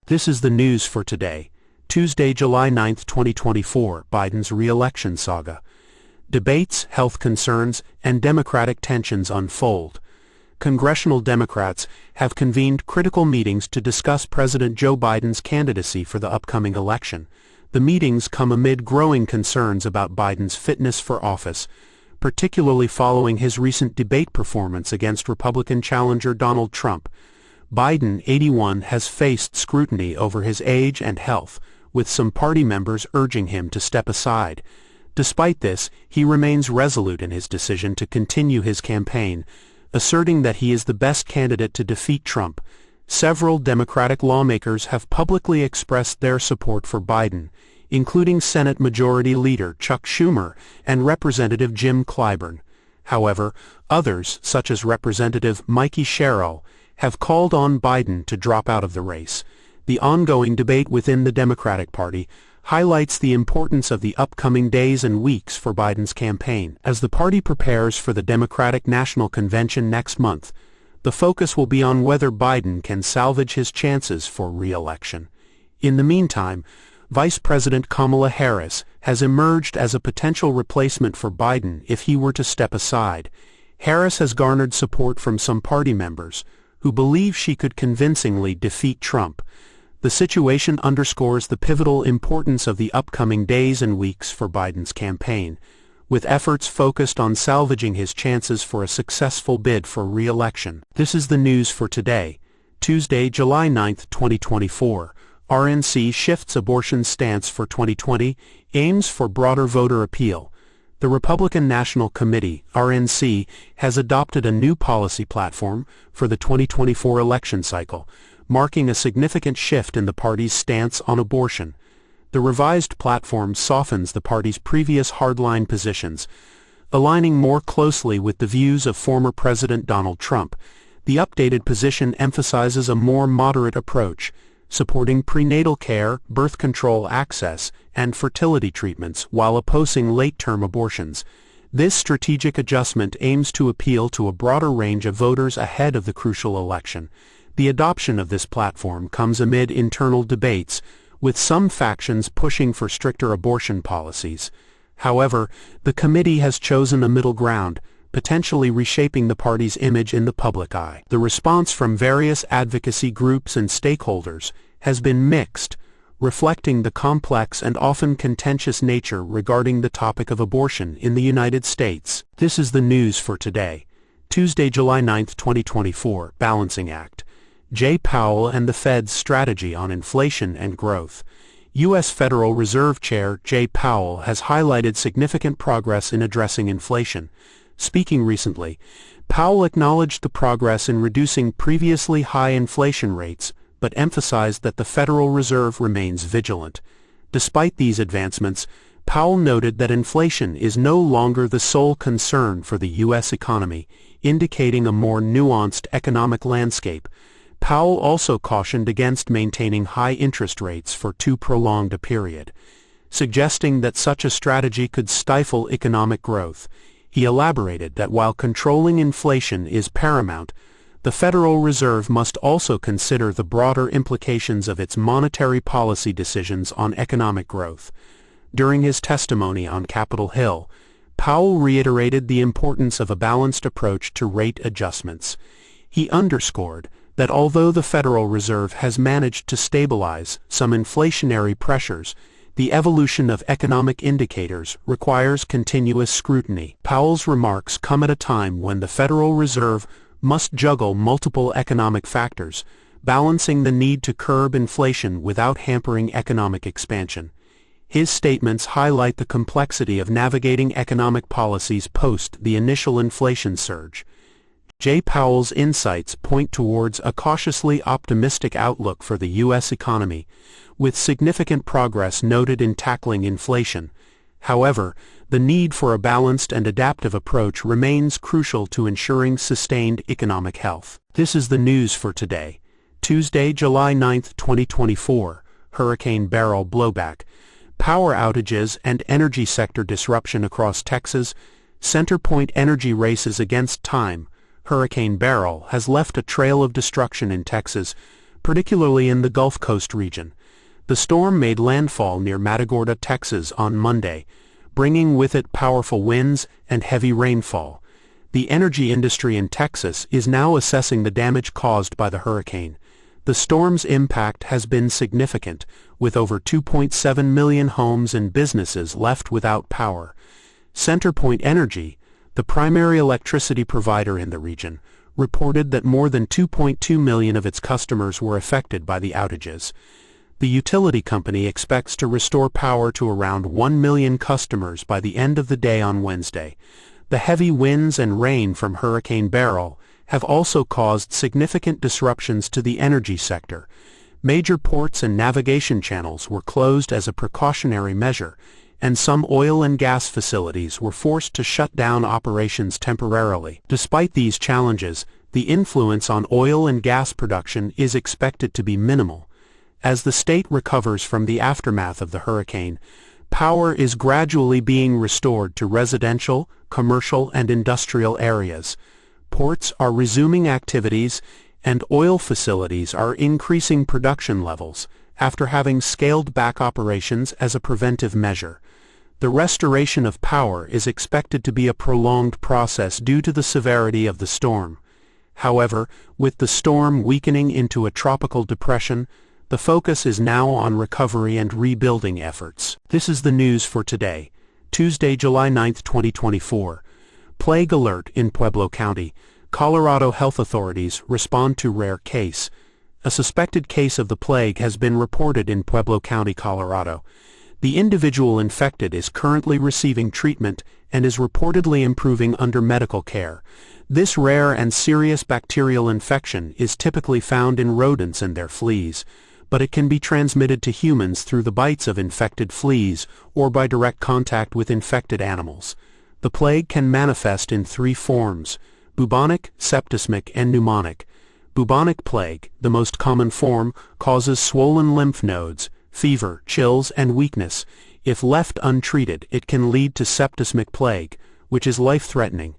This is the news for today, Tuesday, July 9, 2024, Biden's re-election saga. Debates, health concerns, and Democratic tensions unfold. Congressional Democrats have convened critical meetings to discuss President Joe Biden's candidacy for the upcoming election. The meetings come amid growing concerns about Biden's fitness for office, particularly following his recent debate performance against Republican challenger Donald Trump. Biden, 81, has faced scrutiny over his age and health, with some party members urging him to step aside. Despite this, he remains resolute in his decision to continue his campaign, asserting that he is the best candidate to defeat Trump. Several Democratic lawmakers have publicly expressed their support for Biden, including Senate Majority Leader Chuck Schumer and Representative Jim Clyburn. However, others, such as Representative Mikey Sherrill, have called on Biden to drop out of the race. The ongoing debate within the Democratic Party highlights the importance of the upcoming days and weeks for Biden's campaign. As the party prepares for the Democratic National Convention next month, the focus will be on whether Biden can salvage his chances for re-election. In the meantime, Vice President Kamala Harris has emerged as a potential replacement for Biden if he were to step aside. Harris has garnered support from some party members who believe she could convincingly defeat Trump. The situation underscores the pivotal importance of the upcoming days and weeks for Biden's campaign, with efforts focused on salvaging his chances for a successful bid for re-election. This is the news for today, Tuesday, July 9, 2024. RNC shifts abortion stance for 2020, aims for broader voter appeal. The Republican National Committee, RNC, has adopted a new policy platform for the 2024 election cycle, marking a significant shift in the party's stance on abortion. The revised platform softens the party's previous hardline positions, aligning more closely with the views of former President Donald Trump. The updated position emphasizes a more moderate approach, supporting prenatal care, birth control access, and fertility treatments while opposing late-term abortions. This strategic adjustment aims to appeal to a broader range of voters ahead of the crucial election. The adoption of this platform comes amid internal debates, with some factions pushing for stricter abortion policies. However, the committee has chosen a middle ground, potentially reshaping the party's image in the public eye. The response from various advocacy groups and stakeholders has been mixed, reflecting the complex and often contentious nature regarding the topic of abortion in the United States. This is the news for today, Tuesday, July 9, 2024. Balancing Act. Jay Powell and the Fed's strategy on inflation and growth. U.S. Federal Reserve Chair Jay Powell has highlighted significant progress in addressing inflation. Speaking recently, Powell acknowledged the progress in reducing previously high inflation rates, but emphasized that the Federal Reserve remains vigilant. Despite these advancements, Powell noted that inflation is no longer the sole concern for the U.S. economy, indicating a more nuanced economic landscape. Powell also cautioned against maintaining high interest rates for too prolonged a period, suggesting that such a strategy could stifle economic growth. He elaborated that while controlling inflation is paramount, the Federal Reserve must also consider the broader implications of its monetary policy decisions on economic growth. During his testimony on Capitol Hill, Powell reiterated the importance of a balanced approach to rate adjustments. He underscored that although the Federal Reserve has managed to stabilize some inflationary pressures, the evolution of economic indicators requires continuous scrutiny. Powell's remarks come at a time when the Federal Reserve must juggle multiple economic factors, balancing the need to curb inflation without hampering economic expansion. His statements highlight the complexity of navigating economic policies post the initial inflation surge. Jay Powell's insights point towards a cautiously optimistic outlook for the U.S. economy, with significant progress noted in tackling inflation. However, the need for a balanced and adaptive approach remains crucial to ensuring sustained economic health. This is the news for today, Tuesday, July 9, 2024. Hurricane Beryl blowback. Power outages and energy sector disruption across Texas. Centerpoint Energy races against time. Hurricane Beryl has left a trail of destruction in Texas, particularly in the Gulf Coast region. The storm made landfall near Matagorda, Texas on Monday, bringing with it powerful winds and heavy rainfall. The energy industry in Texas is now assessing the damage caused by the hurricane. The storm's impact has been significant, with over 2.7 million homes and businesses left without power. CenterPoint Energy, the primary electricity provider in the region, reported that more than 2.2 million of its customers were affected by the outages. The utility company expects to restore power to around 1 million customers by the end of the day on Wednesday. The heavy winds and rain from Hurricane Beryl have also caused significant disruptions to the energy sector. Major ports and navigation channels were closed as a precautionary measure, and some oil and gas facilities were forced to shut down operations temporarily. Despite these challenges, the influence on oil and gas production is expected to be minimal. As the state recovers from the aftermath of the hurricane, power is gradually being restored to residential, commercial, and industrial areas. Ports are resuming activities, and oil facilities are increasing production levels after having scaled back operations as a preventive measure. The restoration of power is expected to be a prolonged process due to the severity of the storm. However, with the storm weakening into a tropical depression, the focus is now on recovery and rebuilding efforts. This is the news for today, Tuesday, July 9, 2024. Plague alert in Pueblo County. Colorado health authorities respond to rare case. A suspected case of the plague has been reported in Pueblo County, Colorado. The individual infected is currently receiving treatment and is reportedly improving under medical care. This rare and serious bacterial infection is typically found in rodents and their fleas, but it can be transmitted to humans through the bites of infected fleas or by direct contact with infected animals. The plague can manifest in three forms: bubonic, septicemic, and pneumonic. Bubonic plague, the most common form, causes swollen lymph nodes, fever, chills, and weakness. If left untreated, it can lead to septicemic plague, which is life-threatening.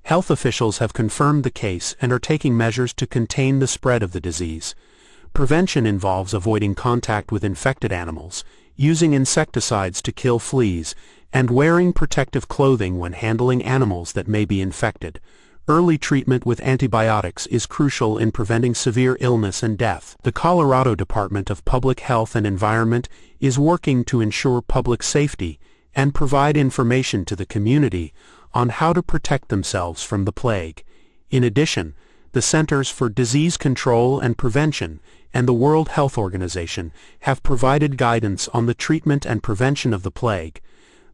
Health officials have confirmed the case and are taking measures to contain the spread of the disease. Prevention involves avoiding contact with infected animals, using insecticides to kill fleas, and wearing protective clothing when handling animals that may be infected. Early treatment with antibiotics is crucial in preventing severe illness and death. The Colorado Department of Public Health and Environment is working to ensure public safety and provide information to the community on how to protect themselves from the plague. In addition, the Centers for Disease Control and Prevention and the World Health Organization have provided guidance on the treatment and prevention of the plague.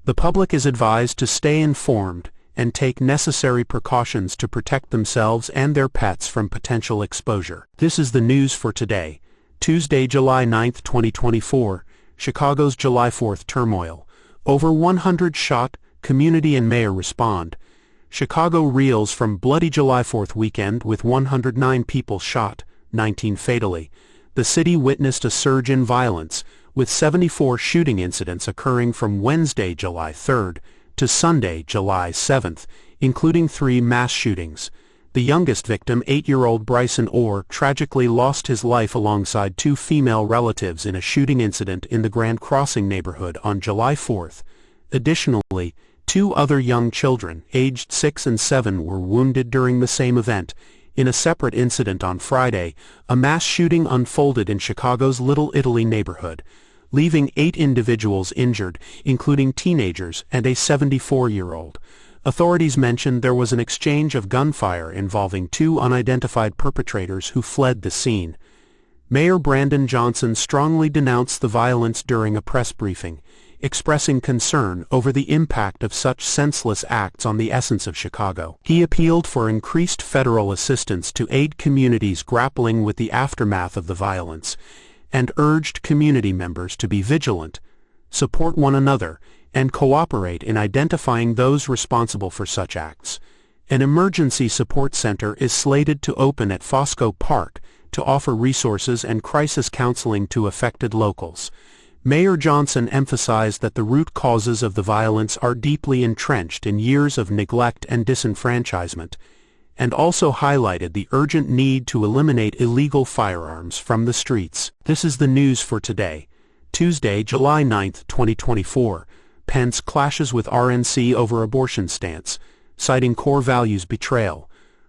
The public is advised to stay informed and take necessary precautions to protect themselves and their pets from potential exposure. This is the news for today, Tuesday, July 9, 2024. Chicago's July 4th turmoil. Over 100 shot, community and mayor respond. Chicago reels from bloody July 4th weekend with 109 people shot, 19 fatally. The city witnessed a surge in violence, with 74 shooting incidents occurring from Wednesday, July 3rd, to Sunday, July 7th, including 3 mass shootings. The youngest victim, 8-year-old Bryson Orr, tragically lost his life alongside 2 female relatives in a shooting incident in the Grand Crossing neighborhood on July 4th. Additionally, 2 other young children, aged 6 and 7, were wounded during the same event. In a separate incident on Friday, a mass shooting unfolded in Chicago's Little Italy neighborhood, leaving 8 individuals injured, including teenagers and a 74-year-old. Authorities mentioned there was an exchange of gunfire involving 2 unidentified perpetrators who fled the scene. Mayor Brandon Johnson strongly denounced the violence during a press briefing, expressing concern over the impact of such senseless acts on the essence of Chicago. He appealed for increased federal assistance to aid communities grappling with the aftermath of the violence, and urged community members to be vigilant, support one another, and cooperate in identifying those responsible for such acts. An emergency support center is slated to open at Fosco Park to offer resources and crisis counseling to affected locals. Mayor Johnson emphasized that the root causes of the violence are deeply entrenched in years of neglect and disenfranchisement, and also highlighted the urgent need to eliminate illegal firearms from the streets. This is the news for today, Tuesday, July 9, 2024. Pence clashes with RNC over abortion stance, citing core values betrayal.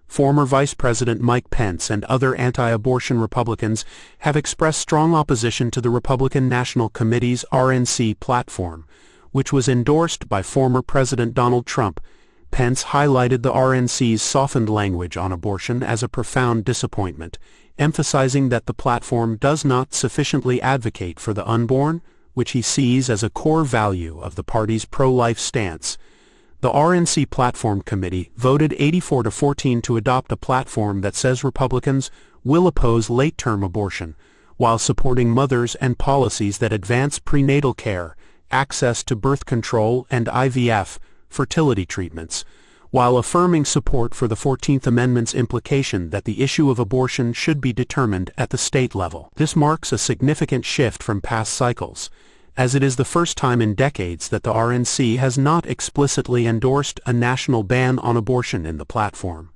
Former Vice President Mike Pence and other anti-abortion Republicans have expressed strong opposition to the Republican National Committee's RNC platform, which was endorsed by former President Donald Trump. Pence highlighted the RNC's softened language on abortion as a profound disappointment, emphasizing that the platform does not sufficiently advocate for the unborn, which he sees as a core value of the party's pro-life stance. The RNC Platform Committee voted 84-14 to adopt a platform that says Republicans will oppose late-term abortion, while supporting mothers and policies that advance prenatal care, access to birth control and IVF, fertility treatments, while affirming support for the 14th Amendment's implication that the issue of abortion should be determined at the state level. This marks a significant shift from past cycles, as it is the first time in decades that the RNC has not explicitly endorsed a national ban on abortion in the platform.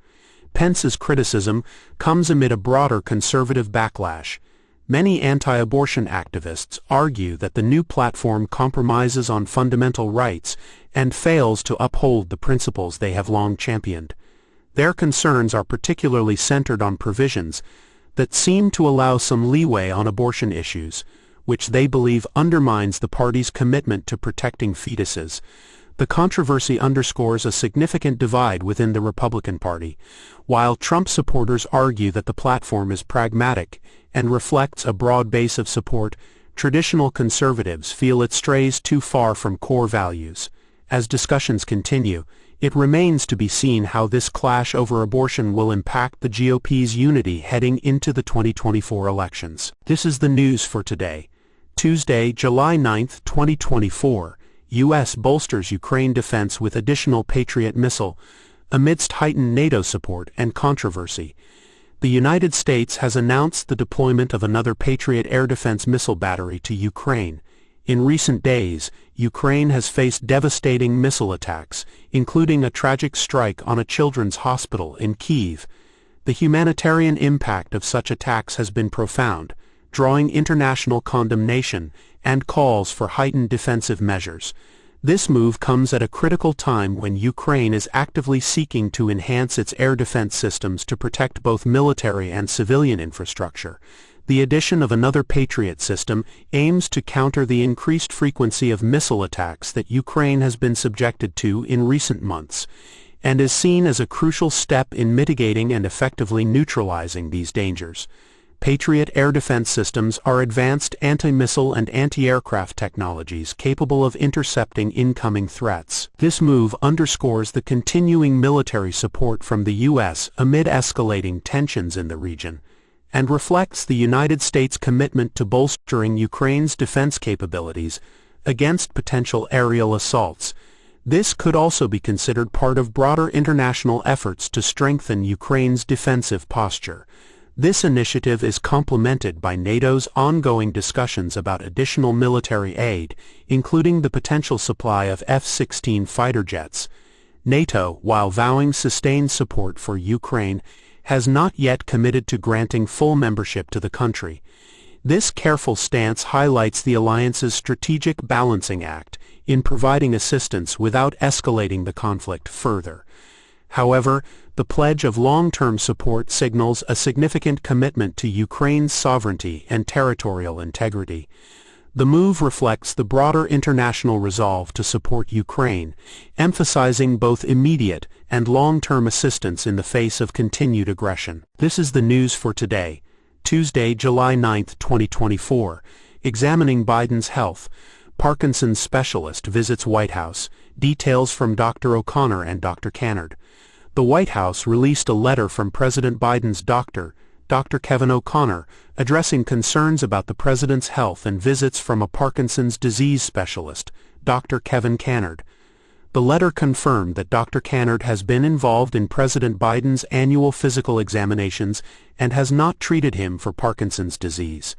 Pence's criticism comes amid a broader conservative backlash. Many anti-abortion activists argue that the new platform compromises on fundamental rights and fails to uphold the principles they have long championed. Their concerns are particularly centered on provisions that seem to allow some leeway on abortion issues, which they believe undermines the party's commitment to protecting fetuses. The controversy underscores a significant divide within the Republican Party. While Trump supporters argue that the platform is pragmatic and reflects a broad base of support, traditional conservatives feel it strays too far from core values. As discussions continue, it remains to be seen how this clash over abortion will impact the GOP's unity heading into the 2024 elections. This is the news for today, Tuesday, July 9, 2024. U.S. bolsters Ukraine defense with additional Patriot missile. Amidst heightened NATO support and controversy, the United States has announced the deployment of another Patriot air defense missile battery to Ukraine. In recent days, Ukraine has faced devastating missile attacks, including a tragic strike on a children's hospital in Kyiv. The humanitarian impact of such attacks has been profound, drawing international condemnation and calls for heightened defensive measures. This move comes at a critical time when Ukraine is actively seeking to enhance its air defense systems to protect both military and civilian infrastructure. The addition of another Patriot system aims to counter the increased frequency of missile attacks that Ukraine has been subjected to in recent months, and is seen as a crucial step in mitigating and effectively neutralizing these dangers. Patriot air defense systems are advanced anti-missile and anti-aircraft technologies capable of intercepting incoming threats. This move underscores the continuing military support from the U.S. amid escalating tensions in the region, and reflects the United States' commitment to bolstering Ukraine's defense capabilities against potential aerial assaults. This could also be considered part of broader international efforts to strengthen Ukraine's defensive posture. This initiative is complemented by NATO's ongoing discussions about additional military aid, including the potential supply of F-16 fighter jets. NATO, while vowing sustained support for Ukraine, has not yet committed to granting full membership to the country. This careful stance highlights the alliance's strategic balancing act in providing assistance without escalating the conflict further. However, the pledge of long-term support signals a significant commitment to Ukraine's sovereignty and territorial integrity. The move reflects the broader international resolve to support Ukraine, emphasizing both immediate and long-term assistance in the face of continued aggression. This is the news for today, Tuesday, July 9, 2024. Examining Biden's health. Parkinson's specialist visits White House. Details from Dr. O'Connor and Dr. Cannard. The White House released a letter from President Biden's doctor, Dr. Kevin O'Connor, addressing concerns about the president's health and visits from a Parkinson's disease specialist, Dr. Kevin Cannard. The letter confirmed that Dr. Cannard has been involved in President Biden's annual physical examinations and has not treated him for Parkinson's disease.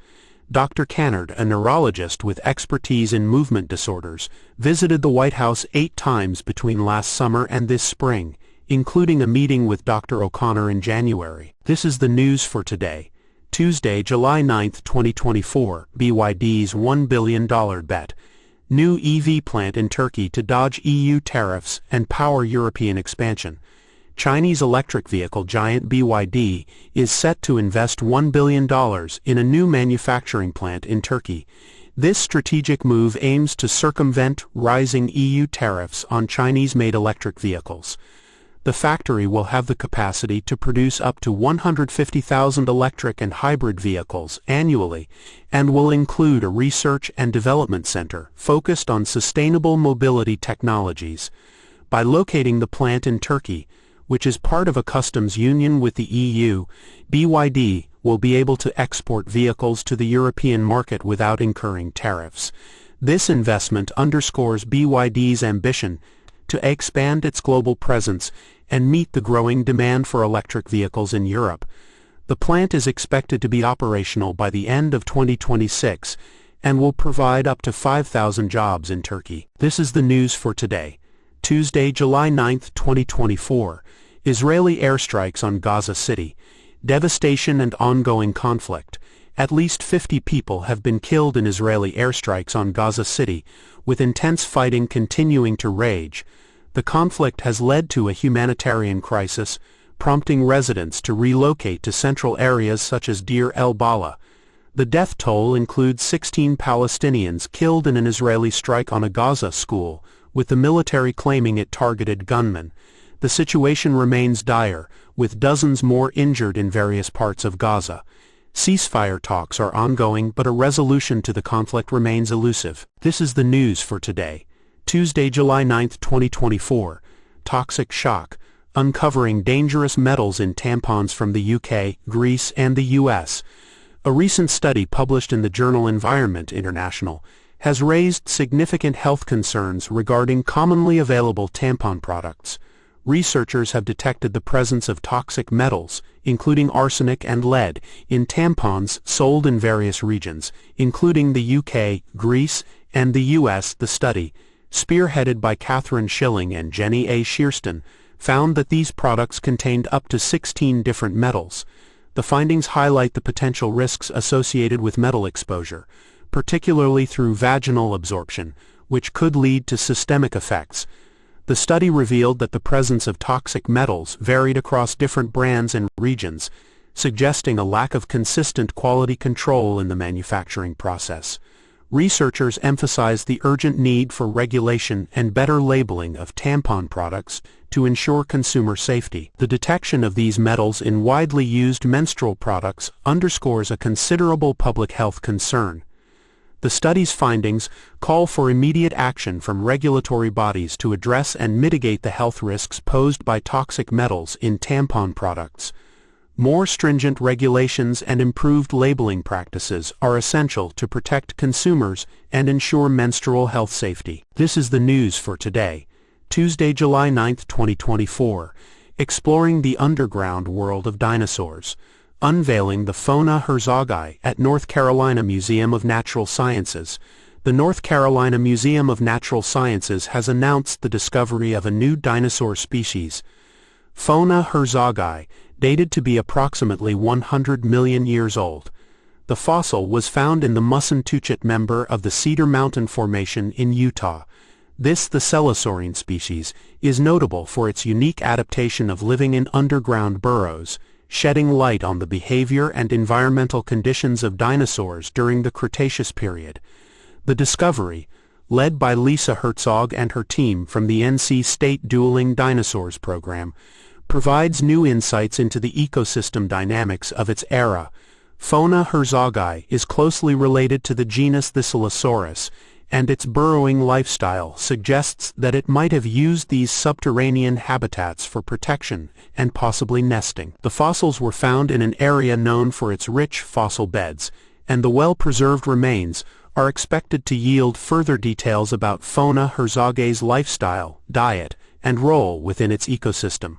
Dr. Cannard, a neurologist with expertise in movement disorders, visited the White House 8 times between last summer and this spring, including a meeting with Dr. O'Connor in January. This is the news for today, Tuesday, July 9, 2024. BYD's $1 billion bet. New EV plant in Turkey to dodge EU tariffs and power European expansion. Chinese electric vehicle giant BYD is set to invest $1 billion in a new manufacturing plant in Turkey. This strategic move aims to circumvent rising EU tariffs on Chinese-made electric vehicles. The factory will have the capacity to produce up to 150,000 electric and hybrid vehicles annually, and will include a research and development center focused on sustainable mobility technologies. By locating the plant in Turkey, which is part of a customs union with the EU, BYD will be able to export vehicles to the European market without incurring tariffs. This investment underscores BYD's ambition to expand its global presence and meet the growing demand for electric vehicles in Europe. The plant is expected to be operational by the end of 2026 and will provide up to 5,000 jobs in Turkey. This is the news for today, Tuesday, July 9, 2024. Israeli airstrikes on Gaza City. Devastation and ongoing conflict. At least 50 people have been killed in Israeli airstrikes on Gaza City, with intense fighting continuing to rage. The conflict has led to a humanitarian crisis, prompting residents to relocate to central areas such as Deir el-Balah. The death toll includes 16 Palestinians killed in an Israeli strike on a Gaza school, with the military claiming it targeted gunmen. The situation remains dire, with dozens more injured in various parts of Gaza. Ceasefire talks are ongoing, but a resolution to the conflict remains elusive. This is the news for today, Tuesday, July 9, 2024. Toxic shock. Uncovering dangerous metals in tampons from the UK, Greece, and the U.S. A recent study published in the journal Environment International has raised significant health concerns regarding commonly available tampon products. Researchers have detected the presence of toxic metals, including arsenic and lead, in tampons sold in various regions, including the UK, Greece, and the US. The study, spearheaded by Catherine Schilling and Jenny A. Shearston, found that these products contained up to 16 different metals. The findings highlight the potential risks associated with metal exposure, particularly through vaginal absorption, which could lead to systemic effects. The study revealed that the presence of toxic metals varied across different brands and regions, suggesting a lack of consistent quality control in the manufacturing process. Researchers emphasized the urgent need for regulation and better labeling of tampon products to ensure consumer safety. The detection of these metals in widely used menstrual products underscores a considerable public health concern. The study's findings call for immediate action from regulatory bodies to address and mitigate the health risks posed by toxic metals in tampon products. More stringent regulations and improved labeling practices are essential to protect consumers and ensure menstrual health safety. This is the news for today, Tuesday, July 9, 2024. Exploring the underground world of dinosaurs. Unveiling the Fauna Herzogii at North Carolina Museum of Natural Sciences. The North Carolina Museum of Natural Sciences has announced the discovery of a new dinosaur species, Fauna Herzogii, dated to be approximately 100 million years old. The fossil was found in the Musson-Tuchet member of the Cedar Mountain Formation in Utah. This, the Celasaurine species, is notable for its unique adaptation of living in underground burrows, shedding light on the behavior and environmental conditions of dinosaurs during the Cretaceous period. The discovery, led by Lisa Herzog and her team from the NC State Dueling Dinosaurs program, provides new insights into the ecosystem dynamics of its era. Fauna Herzogii is closely related to the genus Thescelosaurus, and its burrowing lifestyle suggests that it might have used these subterranean habitats for protection and possibly nesting. The fossils were found in an area known for its rich fossil beds, and the well-preserved remains are expected to yield further details about Fauna Herzogii's lifestyle, diet, and role within its ecosystem.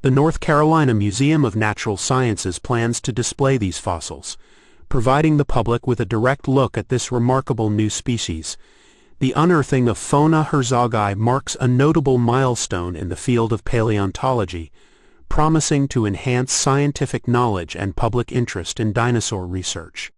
The North Carolina Museum of Natural Sciences plans to display these fossils, providing the public with a direct look at this remarkable new species. The unearthing of Fauna herzogii marks a notable milestone in the field of paleontology, promising to enhance scientific knowledge and public interest in dinosaur research.